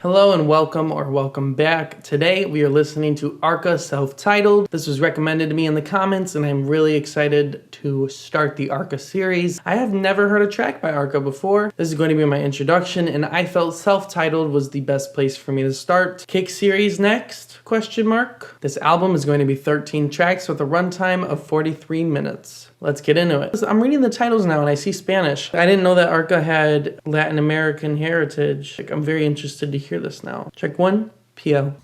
Hello and welcome back. Today we are listening to Arca self-titled. This was recommended to me in the comments and I'm really excited to start the Arca series. I have never heard a track by Arca before. This is going to be my introduction and I felt self-titled was the best place for me to start. Kick series next? Question mark. This album is going to be 13 tracks with a runtime of 43 minutes. Let's get into it. I'm reading the titles now and I see Spanish. I didn't know that Arca had Latin American heritage. I'm very interested to hear this now. Track 1, Piel.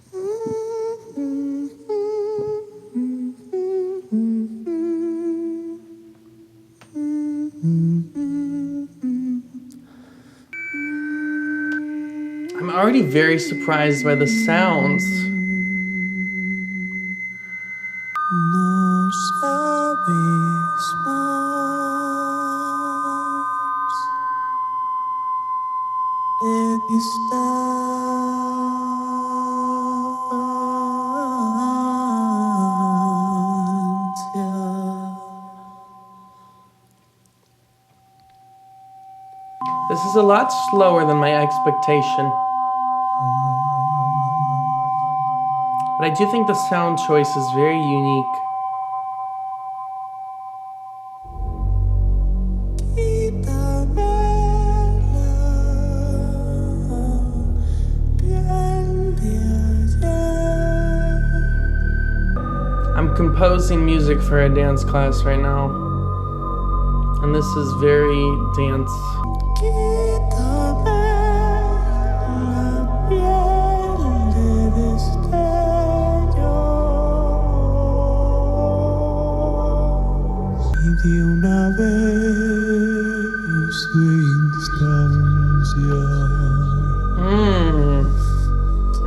I'm already very surprised by the sounds. No sabes más de distancia. This is a lot slower than my expectation. But I do think the sound choice is very unique. I'm composing music for a dance class right now. And this is very dance.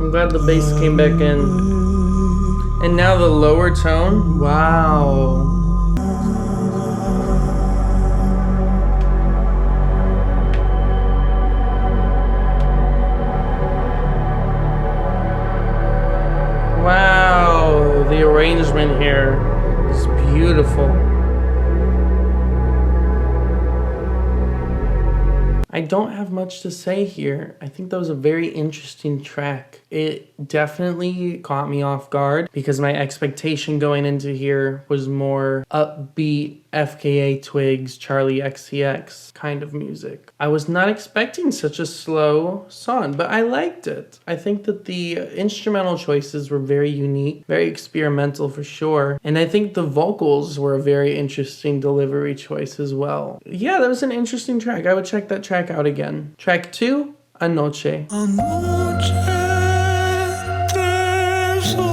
I'm glad the bass came back in. And now the lower tone. Wow. Wow, the arrangement here is beautiful. I don't have much to say here. I think that was a very interesting track. It definitely caught me off guard because my expectation going into here was more upbeat, FKA Twigs, Charlie XCX kind of music. I was not expecting such a slow song, but I liked it. I think that the instrumental choices were very unique, very experimental for sure. And I think the vocals were a very interesting delivery choice as well. Yeah, that was an interesting track. I would check that track out again. Track 2, Anoche. Anoche te soñé,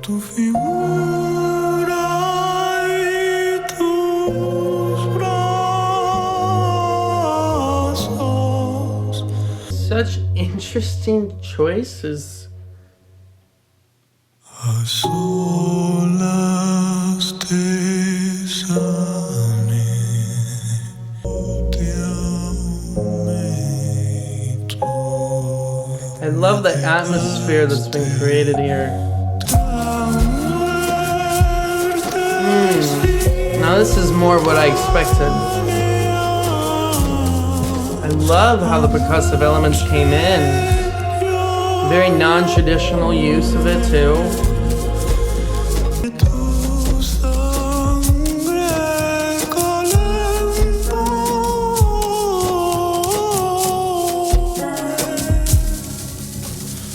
tu figura y tus brazos. Such interesting choices. A solas te sané, te amé todo. I love the atmosphere that's been created here. Now this is more what I expected. I love how the percussive elements came in. Very non-traditional use of it too.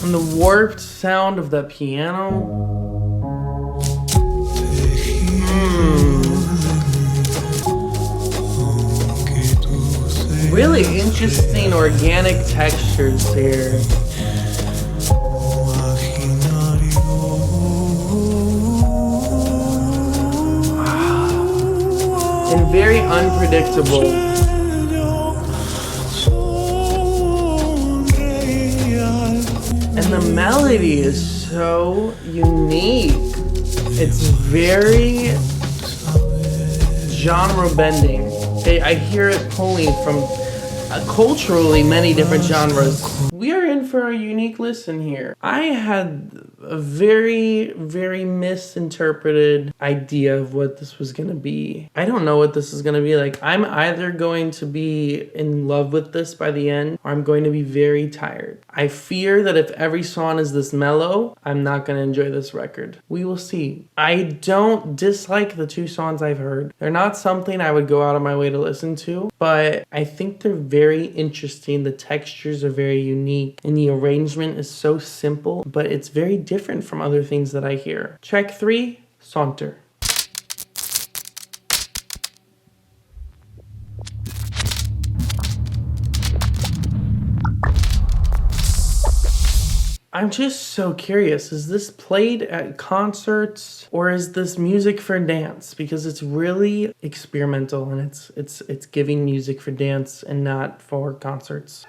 And the warped sound of that piano. Really interesting organic textures here. And very unpredictable. And the melody is so unique. It's very genre bending. I hear it pulling from culturally many different genres. We are in for a unique listen here. I had a very, very misinterpreted idea of what this was gonna be. I don't know what this is gonna be like. I'm either going to be in love with this by the end, or I'm going to be very tired. I fear that if every song is this mellow, I'm not gonna enjoy this record. We will see. I don't dislike the two songs I've heard. They're not something I would go out of my way to listen to, but I think they're very interesting. The textures are very unique, and the arrangement is so simple, but it's very different from other things that I hear. Track 3, Saunter. I'm just so curious, is this played at concerts or is this music for dance? Because it's really experimental and it's giving music for dance and not for concerts.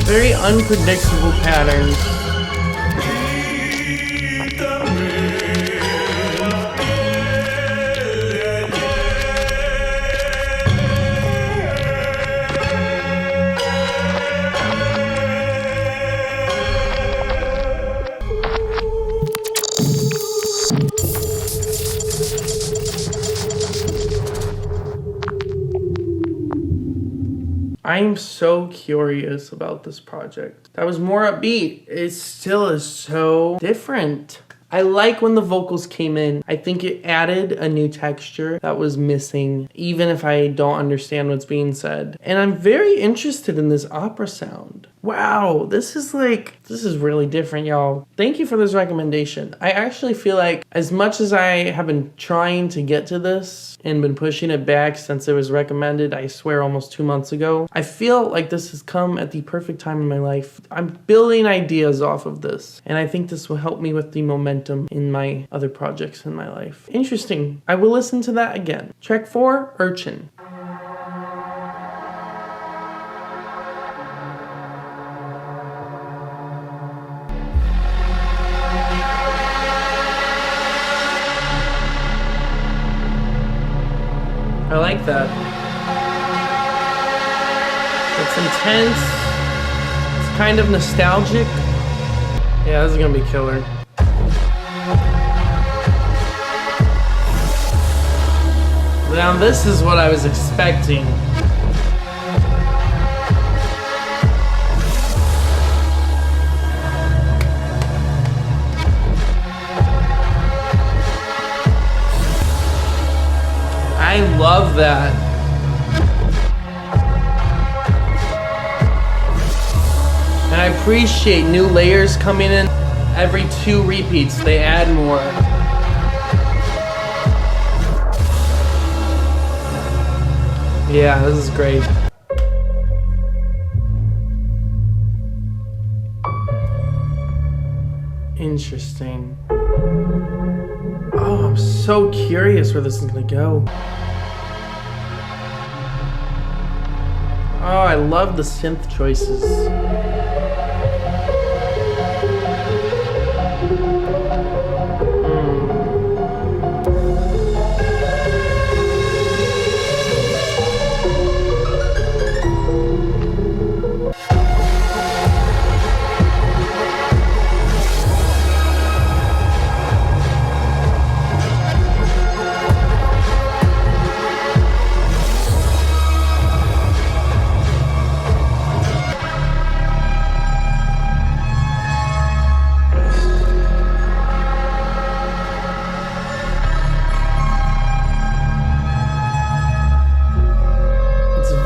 Very unpredictable patterns. I'm so curious about this project. That was more upbeat. It still is so different. I like when the vocals came in. I think it added a new texture that was missing, even if I don't understand what's being said. And I'm very interested in this opera sound. Wow, this is really different, y'all. Thank you for this recommendation. I actually feel like as much as I have been trying to get to this and been pushing it back since it was recommended, I swear almost 2 months ago, I feel like this has come at the perfect time in my life. I'm building ideas off of this, and I think this will help me with the momentum in my other projects in my life. Interesting. I will listen to that again. Track 4, Urchin. I like that. It's intense. It's kind of nostalgic. Yeah, this is gonna be killer. Now this is what I was expecting. I love that. And I appreciate new layers coming in. Every 2 repeats, they add more. Yeah, this is great. Interesting. Oh, I'm so curious where this is gonna go. Oh, I love the synth choices.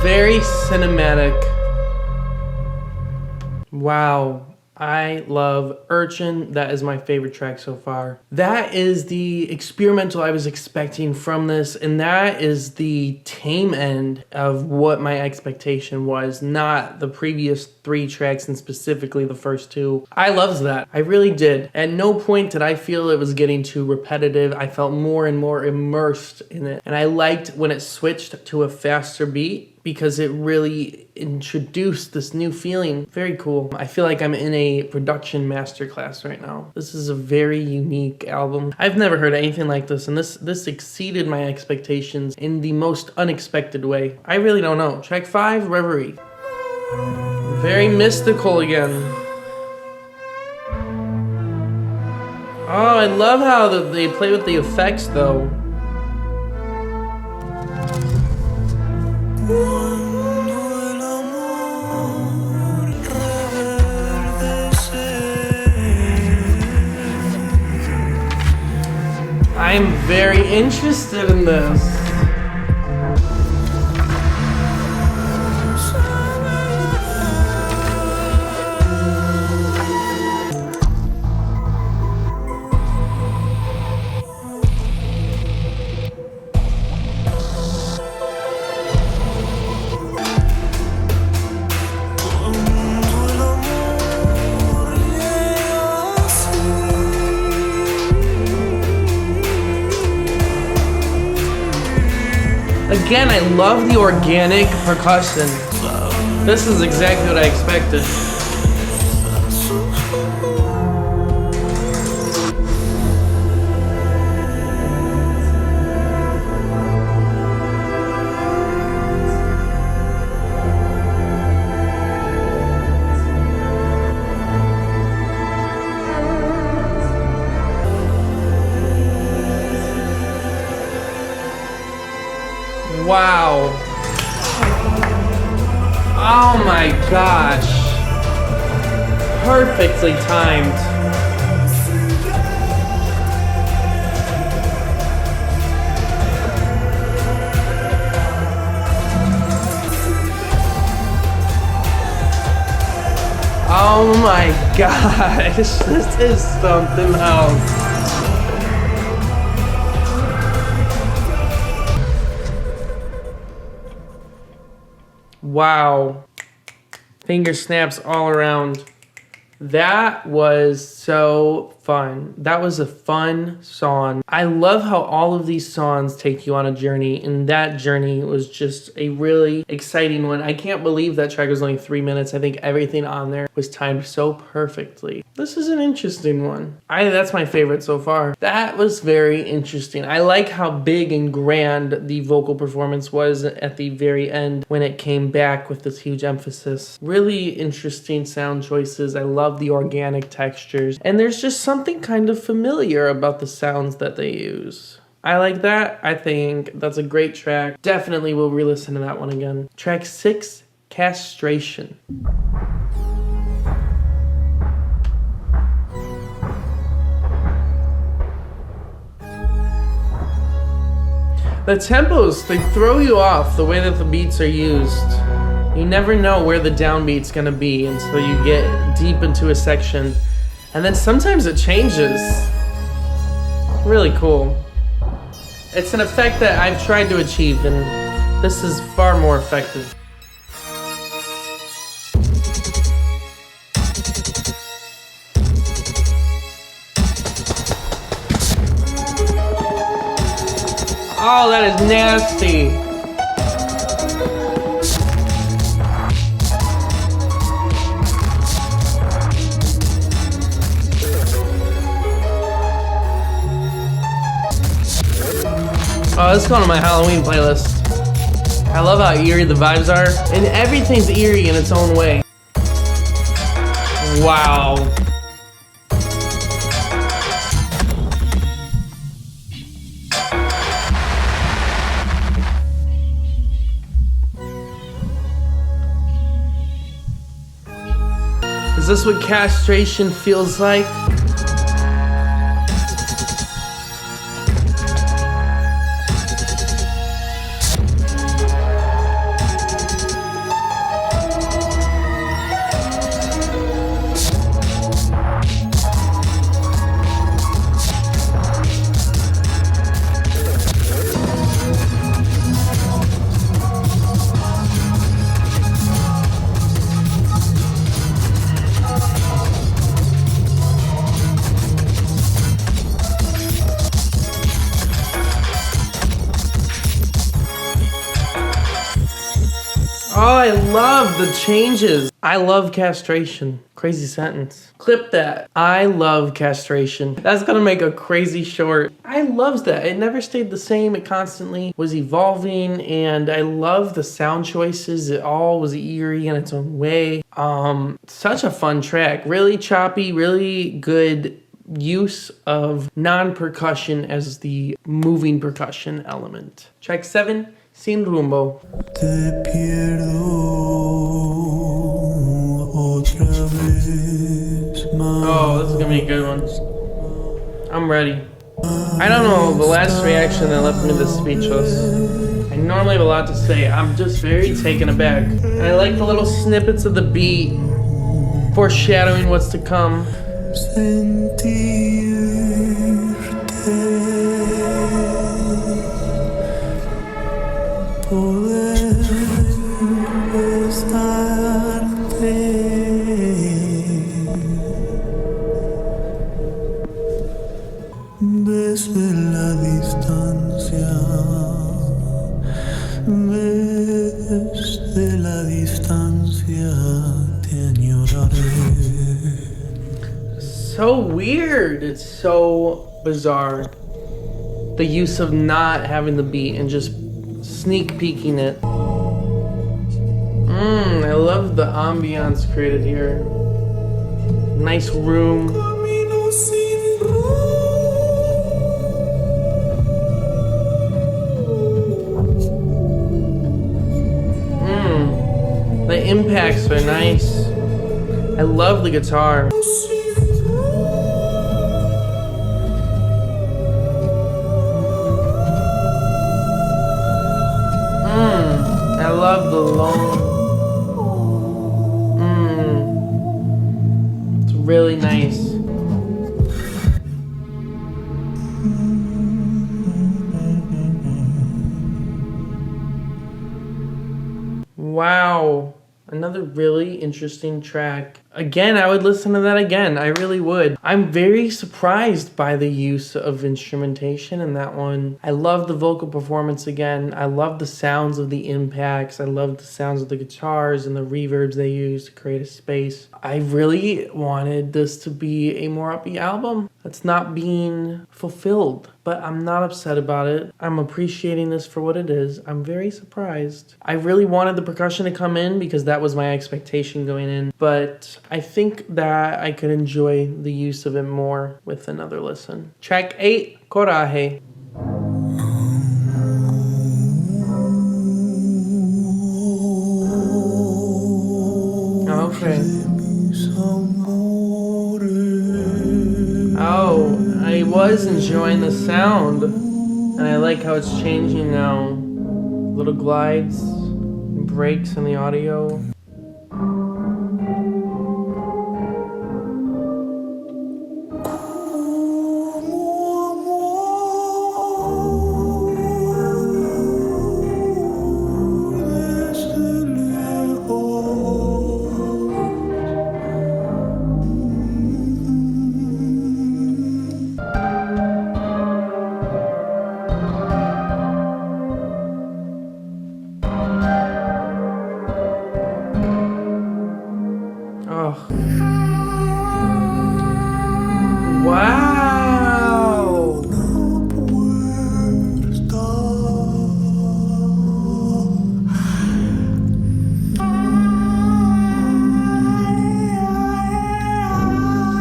Very cinematic. Wow. I love Urchin. That is my favorite track so far. That is the experimental I was expecting from this, and that is the tame end of what my expectation was, not the previous 3 tracks and specifically the first 2. I loved that. I really did. At no point did I feel it was getting too repetitive. I felt more and more immersed in it. And I liked when it switched to a faster beat, because it really introduced this new feeling. Very cool. I feel like I'm in a production masterclass right now. This is a very unique album. I've never heard anything like this, and this exceeded my expectations in the most unexpected way. I really don't know. Track 5, Reverie. Very mystical again. Oh, I love how they play with the effects though. I'm very interested in this. Again, I love the organic percussion. This is exactly what I expected. Wow. Oh my gosh. Perfectly timed. Oh my gosh. This is something else. Wow. Finger snaps all around. That was so fun. That was a fun song. I love how all of these songs take you on a journey, and that journey was just a really exciting one. I can't believe that track was only 3 minutes. I think everything on there was timed so perfectly. This is an interesting one. That's my favorite so far. That was very interesting. I like how big and grand the vocal performance was at the very end when it came back with this huge emphasis. Really interesting sound choices. I love the organic textures. And there's just something kind of familiar about the sounds that they use. I like that. I think that's a great track. Definitely will re-listen to that one again. Track 6, Castration. The tempos, they throw you off the way that the beats are used. You never know where the downbeat's gonna be until you get deep into a section. And then sometimes it changes. Really cool. It's an effect that I've tried to achieve, and this is far more effective. Oh, that is nasty. Oh, this is going on my Halloween playlist. I love how eerie the vibes are, and everything's eerie in its own way. Wow. Is this what castration feels like? Oh, I love the changes. I love Castration. Crazy sentence. Clip that. I love Castration. That's gonna make a crazy short. I loves that. It never stayed the same. It constantly was evolving, and I love the sound choices. It all was eerie in its own way. Such a fun track. Really choppy, really good use of non-percussion as the moving percussion element. Track 7, Sin Rumbo. Te pierdo otra vez más. Oh, this is gonna be a good one. I'm ready. I don't know, the last reaction that left me this speechless. I normally have a lot to say. I'm just very taken aback. And I like the little snippets of the beat, foreshadowing what's to come. Poder besarte desde la distancia, desde la distancia te añoraré. So weird. It's so bizarre. The use of not having the beat and just sneak peeking it. I love the ambiance created here. Nice room. The impacts are nice. I love the guitar. I love the long. It's really nice. Wow. Another really interesting track. Again, I would listen to that again. I really would. I'm very surprised by the use of instrumentation in that one. I love the vocal performance again. I love the sounds of the impacts. I love the sounds of the guitars and the reverbs they use to create a space. I really wanted this to be a more upbeat album that's not being fulfilled, but I'm not upset about it. I'm appreciating this for what it is. I'm very surprised. I really wanted the percussion to come in because that was my expectation going in, but I think that I could enjoy the use of it more with another listen. Track 8, Coraje. Okay. Oh, I was enjoying the sound, and I like how it's changing now. Little glides, and breaks in the audio. Oh. Wow.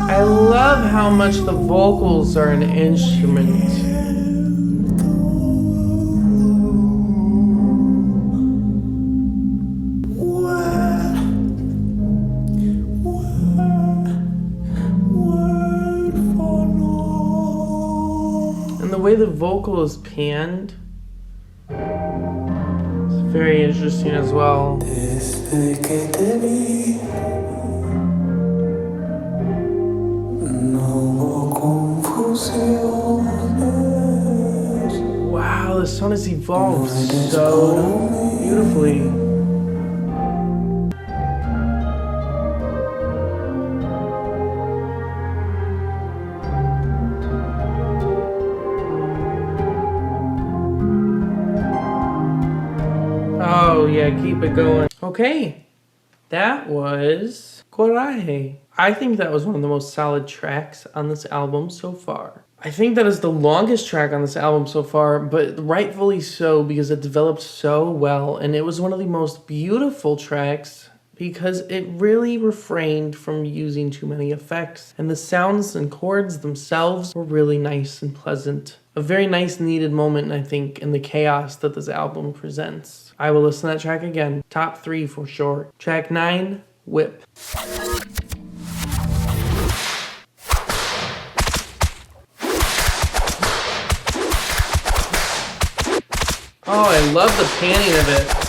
I love how much the vocals are an instrument. The way the vocal is panned is very interesting as well. Wow, the song has evolved so beautifully. Oh yeah, keep it going. Okay, that was Coraje. I think that was one of the most solid tracks on this album so far. I think that is the longest track on this album so far, but rightfully so because it developed so well, and it was one of the most beautiful tracks because it really refrained from using too many effects, and the sounds and chords themselves were really nice and pleasant. A very nice needed moment, I think, in the chaos that this album presents. I will listen to that track again. Top 3 for sure. Track 9, Whip. Oh, I love the panning of it.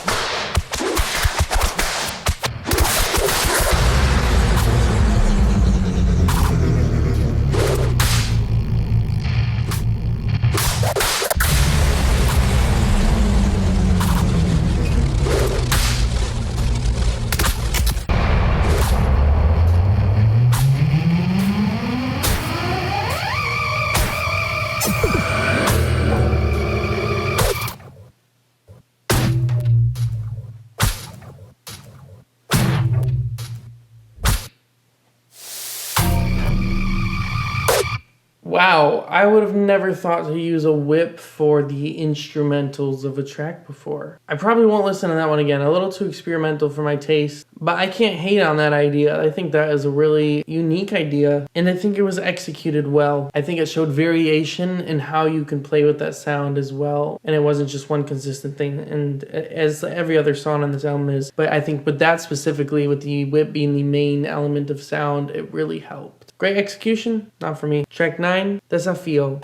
Wow, I would have never thought to use a whip for the instrumentals of a track before. I probably won't listen to that one again. A little too experimental for my taste, but I can't hate on that idea. I think that is a really unique idea, and I think it was executed well. I think it showed variation in how you can play with that sound as well, and it wasn't just one consistent thing, and as every other song on this album is. But I think with that specifically, with the whip being the main element of sound, it really helped. Great execution, not for me. Track 9, Desafío.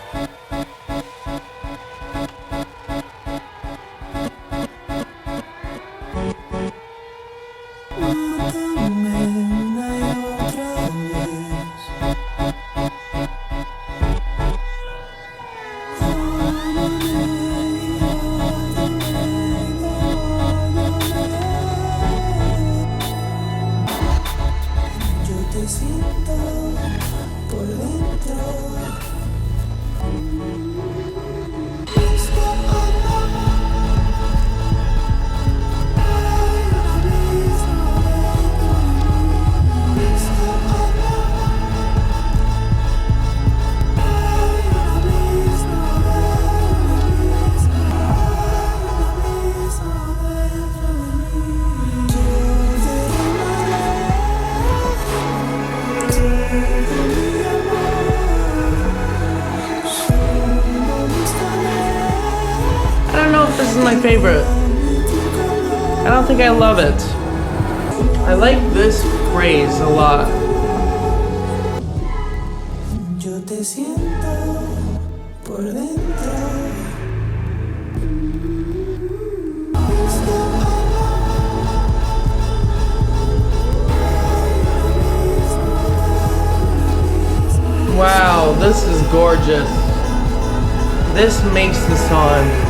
This is my favorite. I don't think I love it. I like this phrase a lot. Yo te siento por dentro. Wow, this is gorgeous. This makes the song.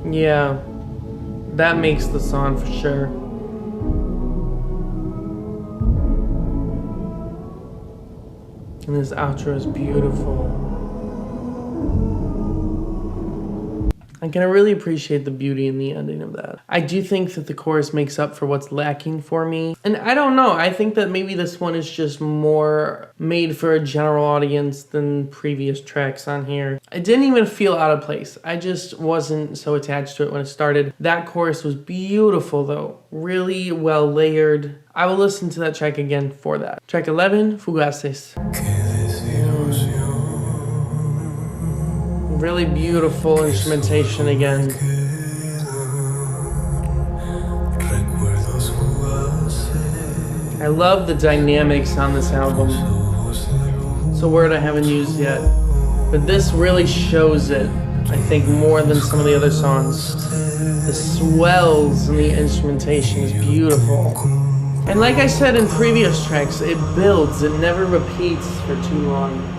Yeah, that makes the song for sure. And this outro is beautiful. I can really appreciate the beauty in the ending of that. I do think that the chorus makes up for what's lacking for me. And I don't know, I think that maybe this one is just more made for a general audience than previous tracks on here. It didn't even feel out of place. I just wasn't so attached to it when it started. That chorus was beautiful though, really well layered. I will listen to that track again for that. Track 11, Fugaces. Really beautiful instrumentation again. I love the dynamics on this album. It's a word I haven't used yet, but this really shows it, I think, more than some of the other songs. The swells in the instrumentation is beautiful. And like I said in previous tracks, it builds, it never repeats for too long.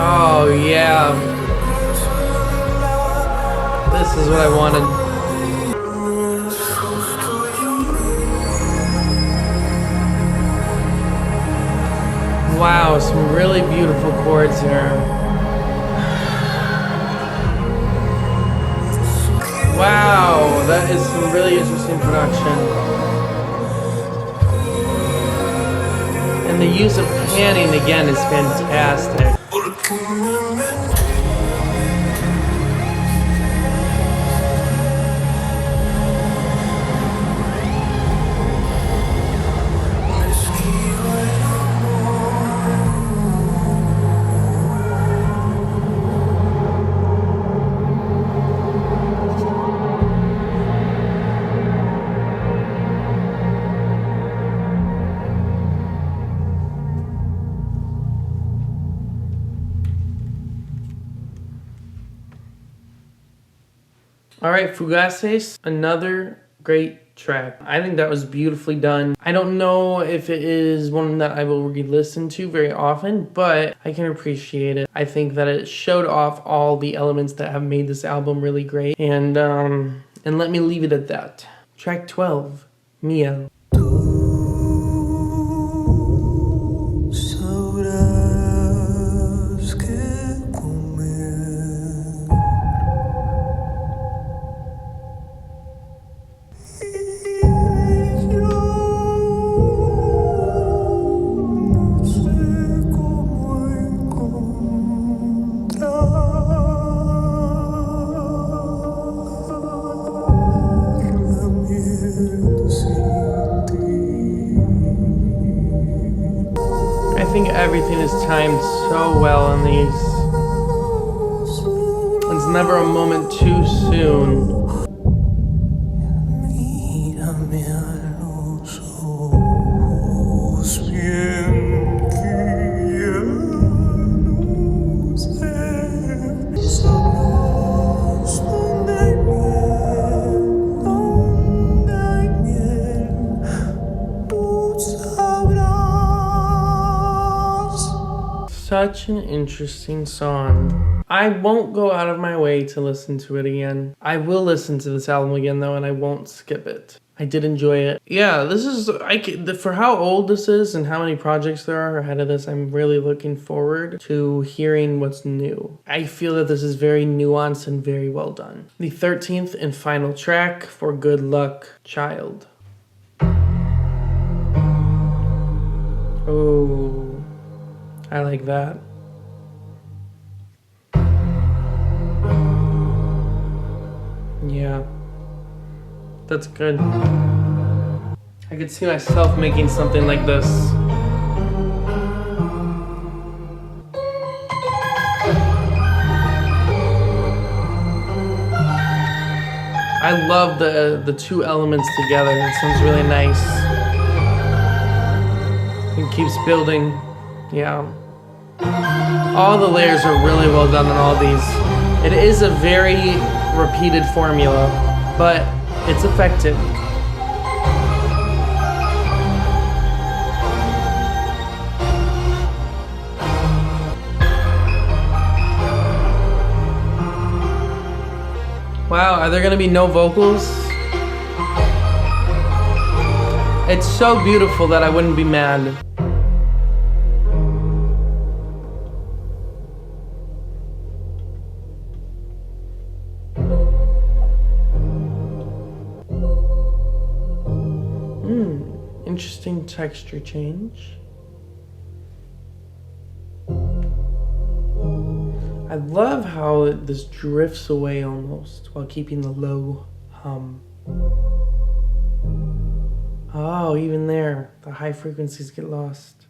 Oh yeah, this This is what I wanted. Wow, some really beautiful chords here. Wow, that is some really interesting production. And the use of panning again is fantastic. All right, Fugaces, another great track. I think that was beautifully done. I don't know if it is one that I will re-listen to very often, but I can appreciate it. I think that it showed off all the elements that have made this album really great. And let me leave it at that. Track 12, Miel. I think everything is timed so well in these. It's never a moment too soon. Such an interesting song. I won't go out of my way to listen to it again. I will listen to this album again though, and I won't skip it. I did enjoy it. Yeah, this is, for how old this is and how many projects there are ahead of this, I'm really looking forward to hearing what's new. I feel that this is very nuanced and very well done. The 13th and final track for Good Luck, Child. Oh. I like that. Yeah. That's good. I could see myself making something like this. I love the two elements together. It sounds really nice. It keeps building. Yeah. All the layers are really well done on all these. It is a very repeated formula, but it's effective. Wow, are there gonna be no vocals? It's so beautiful that I wouldn't be mad. Interesting texture change. I love how this drifts away almost while keeping the low hum. Oh, even there, the high frequencies get lost.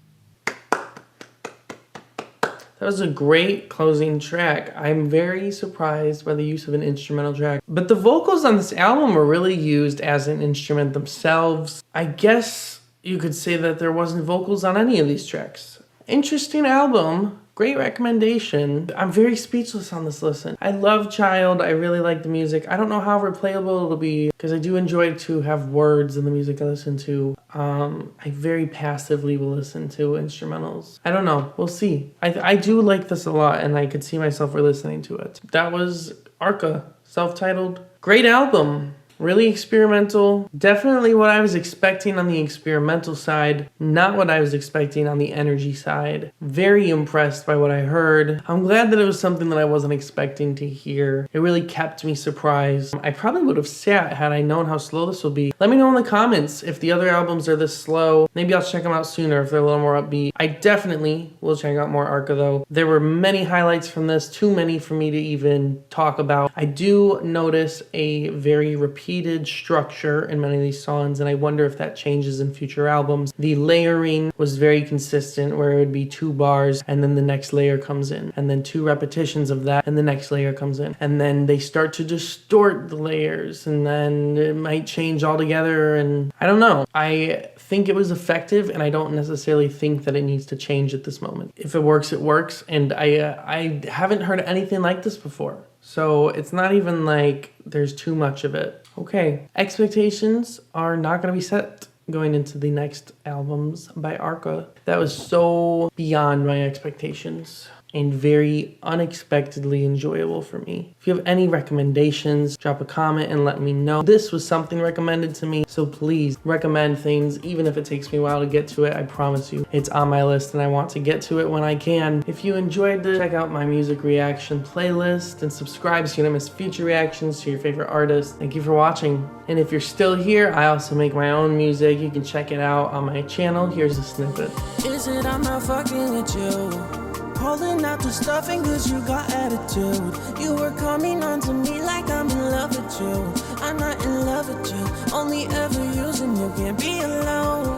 That was a great closing track. I'm very surprised by the use of an instrumental track. But the vocals on this album were really used as an instrument themselves. I guess you could say that there wasn't vocals on any of these tracks. Interesting album. Great recommendation. I'm very speechless on this listen. I love Child. I really like the music. I don't know how replayable it'll be because I do enjoy to have words in the music I listen to. I very passively will listen to instrumentals. I don't know. We'll see. I do like this a lot and I could see myself re-listening to it. That was Arca, self-titled. Great album. Really experimental. Definitely what I was expecting on the experimental side, not what I was expecting on the energy side. Very impressed by what I heard. I'm glad that it was something that I wasn't expecting to hear. It really kept me surprised. I probably would have sat had I known how slow this would be. Let me know in the comments if the other albums are this slow. Maybe I'll check them out sooner if they're a little more upbeat. I definitely will check out more Arca though. There were many highlights from this, too many for me to even talk about. I do notice a very repeated structure in many of these songs, and I wonder if that changes in future albums. The layering was very consistent, where it would be 2 bars and then the next layer comes in, and then 2 repetitions of that and the next layer comes in, and then they start to distort the layers, and then it might change altogether, and I don't know. I think it was effective, and I don't necessarily think that it needs to change at this moment. If it works, it works, and I haven't heard anything like this before. So it's not even like there's too much of it. Okay, expectations are not going to be set going into the next albums by Arca. That was so beyond my expectations and very unexpectedly enjoyable for me. If you have any recommendations, drop a comment and let me know. This was something recommended to me, so please recommend things, even if it takes me a while to get to it. I promise you, it's on my list and I want to get to it when I can. If you enjoyed this, check out my music reaction playlist and subscribe so you don't miss future reactions to your favorite artists. Thank you for watching. And if you're still here, I also make my own music. You can check it out on my channel. Here's a snippet. Is it I'm not fucking with you? Holding out the stuffing cause you got attitude. You were coming on to me like I'm in love with you. I'm not in love with you, only ever using you, can't be alone.